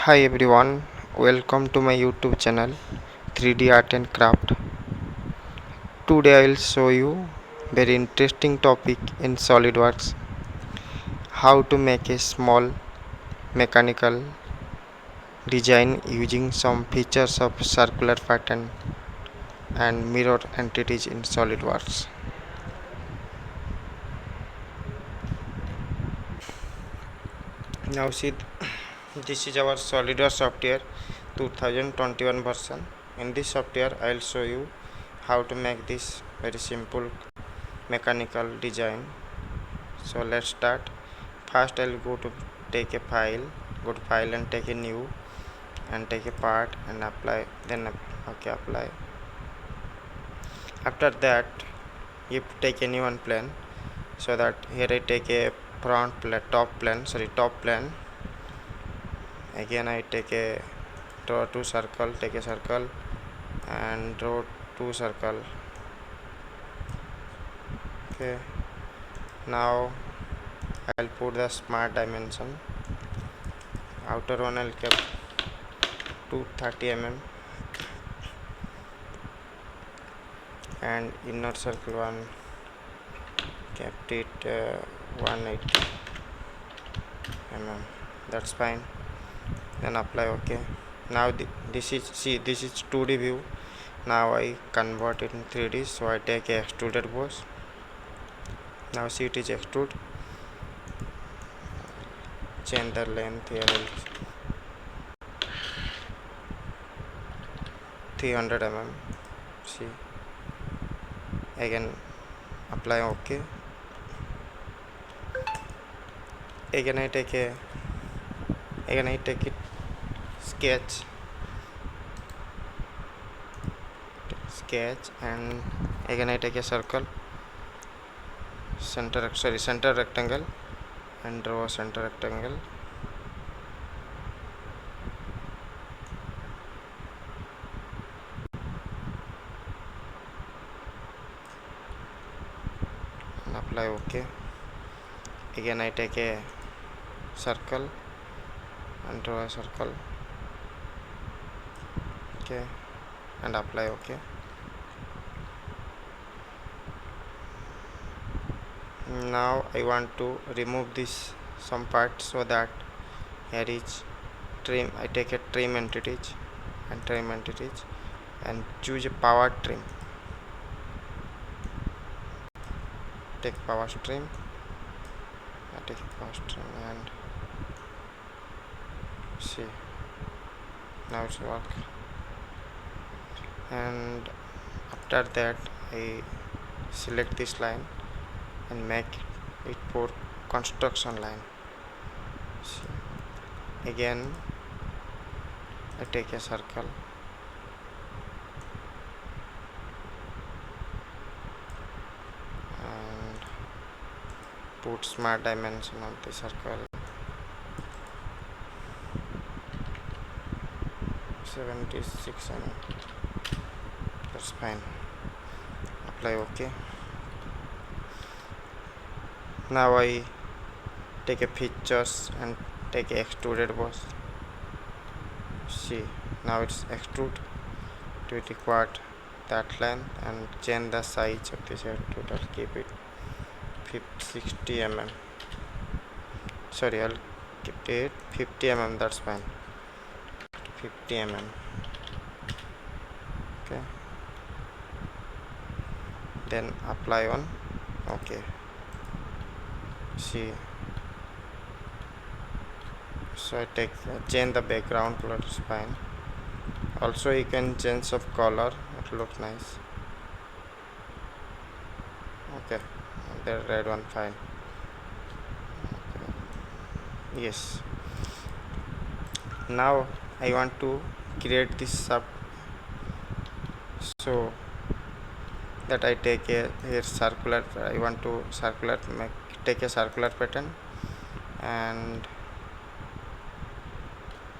Hi everyone, welcome to my YouTube channel 3D Art and Craft. Today I will show you very interesting topic in Solidworks, how to make a small mechanical design using some features of circular pattern and mirror entities in Solidworks. Now see, this is our Solidworks software 2021 version. In this software I will show you how to make this very simple mechanical design. So let's start. First I'll go to take a file, go to file and take a new and take a part and apply, then okay, apply. After that you take any one plane, so that here I take a front plane, top plane. Again I take a draw two circle, take a circle and draw two circle. Okay, now I'll put the smart dimension. Outer one I'll keep 230 mm and inner circle one kept it 180 mm. That's fine. Then apply OK. Now this is 2D view. Now I convert it in 3D, so I take a extruded boss. Now see, it is extrude. Change the length here, 300 mm. See, again apply OK. Again I take it sketch and again I take a circle, center rectangle and draw a center rectangle. And apply OK. Again I take a circle and draw a circle. Okay, and apply OK. Now I want to remove this some part, so that here is trim. I take a trim entities and choose a power trim. Take power trim. I take a power trim and see, now it's work. And after that I select this line and make it for construction line. See, again I take a circle and put smart dimension of the circle 76 mm. That's fine. Apply OK. Now I take a features and take a extruded boss. See, now it's extrude to require that length and change the size of this total. Keep it 60 mm. Sorry, I'll keep it 50 mm. That's fine. 50 mm. Okay, then apply on OK. See, so I take change the background color, is fine. Also you can change some color, it looks nice. Okay, the red one, fine. Okay. Yes, now I want to create this sub, so that I take a here circular. I want to take a circular pattern and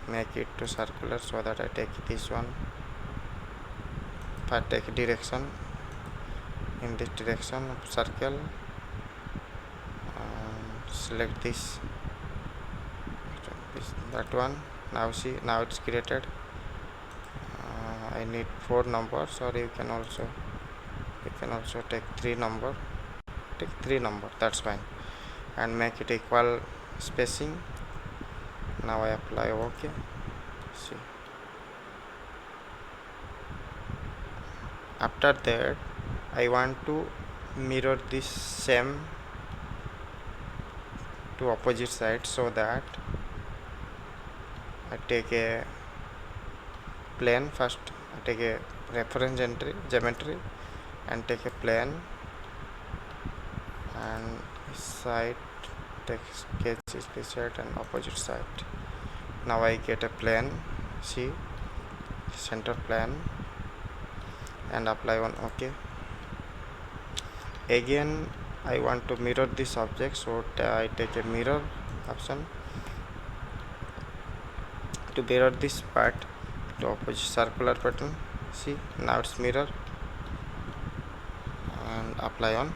make it to circular, so that I take this one. If I take direction in this direction of circle, select that one Now see, now it's created. I need 4 numbers, or you can also take 3 number. Take 3 number, that's fine, and make it equal spacing. Now I apply OK. See, after that I want to mirror this same to opposite side, so that I take a plane first. I take a reference geometry and take a plane, and side take sketch this side and opposite side. Now I get a plane, see, center plane, and apply one OK. Again I want to mirror this object, so I take a mirror option to mirror this part to opposite circular pattern. See, now it's mirror, and apply on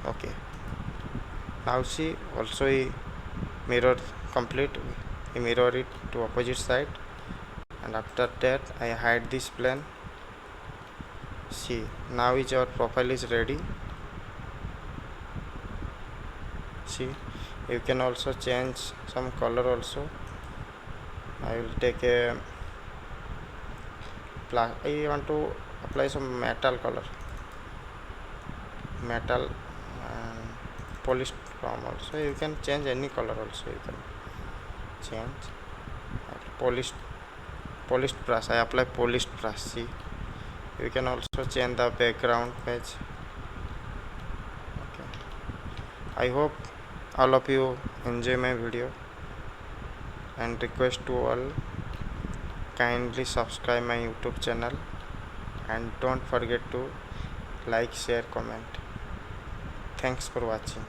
OK. Now see, also I mirror complete, I mirror it to opposite side, and after that I hide this plane. See, now is our profile is ready. See, you can also change some color also. I will take a I want to apply some metal color, metal, and polished chrome also. You can change any color also, you can change. Polished brush, I apply polished brush. See, you can also change the background page. Okay, I hope all of you enjoy my video, and request to all, kindly subscribe my YouTube channel, and don't forget to like, share, comment. Thanks for watching.